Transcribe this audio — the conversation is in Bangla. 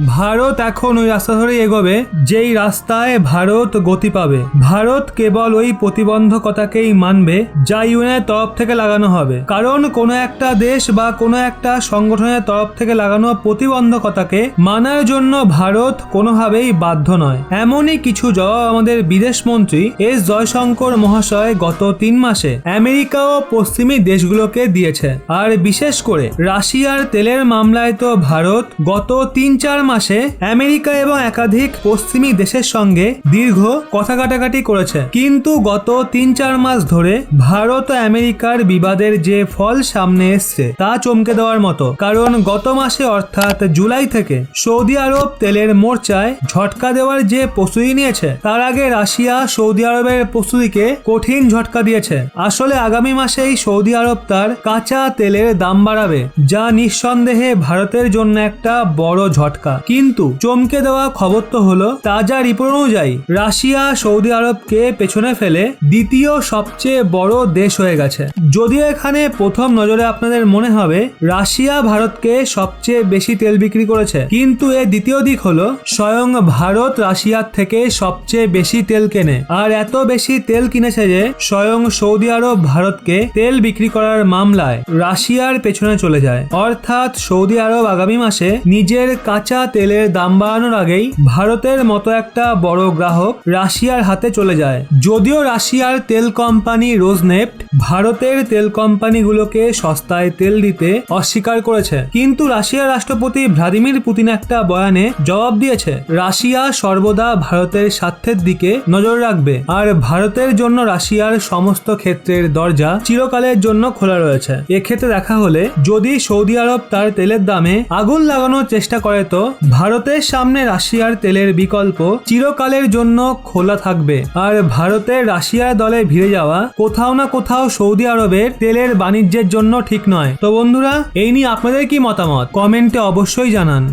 ভারত এখন ওই রাস্তা ধরেই এগোবে যেই রাস্তায় ভারত গতি পাবে। ভারত কেবল ওই প্রতিবন্ধকতাকেই মানবে যা ইউএনের তরফ থেকে লাগানো হবে, কারণ কোনো একটা দেশ বা কোনো একটা সংগঠনের তরফ থেকে লাগানো প্রতিবন্ধকতাকে মানার জন্য ভারত কোনোভাবেই বাধ্য নয়। এমনই কিছু জবাব আমাদের বিদেশ মন্ত্রী এস জয়শঙ্কর মহাশয় গত 3 মাসে আমেরিকা ও পশ্চিমী দেশগুলোকে দিয়েছে। আর বিশেষ করে রাশিয়ার তেলের মামলায় তো ভারত গত 3-4 মাসে আমেরিকা এবং একাধিক পশ্চিমী দেশের সঙ্গে দীর্ঘ কথা কাটাকাটি করেছে, কিন্তু গত 3-4 মাস ধরে ভারত ও আমেরিকার বিবাদের যে ফল সামনে এসছে তা চমকে দেওয়ার মতো। কারণ গত মাসে অর্থাৎ জুলাই থেকে সৌদি আরব তেলের মোর্চায় ঝটকা দেওয়ার যে প্রস্তুতি নিয়েছে, তার আগে রাশিয়া সৌদি আরবের প্রস্তুতিকে কঠিন ঝটকা দিয়েছে। আসলে আগামী মাসেই সৌদি আরব তার কাঁচা তেলের দাম বাড়াবে, যা নিঃসন্দেহে ভারতের জন্য একটা বড় ঝটকা। কিন্তু চমকে দেওয়া খবর তো হলো, তাজা রিপোর্ট অনুযায়ী রাশিয়া সৌদি আরবকে পেছনে ফেলে দ্বিতীয় সবচেয়ে বড় দেশ হয়ে গেছে। যদিও এখানে প্রথম নজরে আপনাদের মনে হবে রাশিয়া ভারতকে সবচেয়ে বেশি তেল বিক্রি করেছে, কিন্তু এর দ্বিতীয় দিক হলো স্বয়ং ভারত রাশিয়ার থেকে সবচেয়ে বেশি তেল কেনে। আর এত বেশি তেল কিনেছে যে স্বয়ং সৌদি আরব ভারতকে তেল বিক্রি করার মামলায় রাশিয়ার পেছনে চলে যায়। অর্থাৎ সৌদি আরব আগামী মাসে নিজের কাঁচা তেলের দাম বাড়ানোর আগেই ভারতের মতো একটা বড় গ্রাহক রাশিয়ার হাতে চলে যায়। যদিও রাশিয়ার তেল কোম্পানি রোজনেফট ভারতের তেল কোম্পানিগুলোকে সস্তায় তেল দিতে অস্বীকার করেছে, কিন্তু রাশিয়ার রাষ্ট্রপতি ভ্লাদিমির পুতিন একটা বয়ানে জবাব দিয়েছে রাশিয়া সর্বদা ভারতের স্বার্থের দিকে নজর রাখবে, আর ভারতের জন্য রাশিয়ার সমস্ত ক্ষেত্রের দরজা চিরকালের জন্য খোলা রয়েছে। এক্ষেত্রে দেখা হলে যদি সৌদি আরব তার তেলের দামে আগুন লাগানোর চেষ্টা করে, তো ভারতের সামনে রাশিয়ার তেলের বিকল্প চিরকালের জন্য খোলা থাকবে। আর ভারতের রাশিয়ার দলে ভিড়ে যাওয়া কোথাও না কোথাও সৌদি আরবের তেলের বাণিজ্যের জন্য ঠিক নয়। তো বন্ধুরা, এই নিয়ে আপনাদের কি মতামত কমেন্টে অবশ্যই জানান।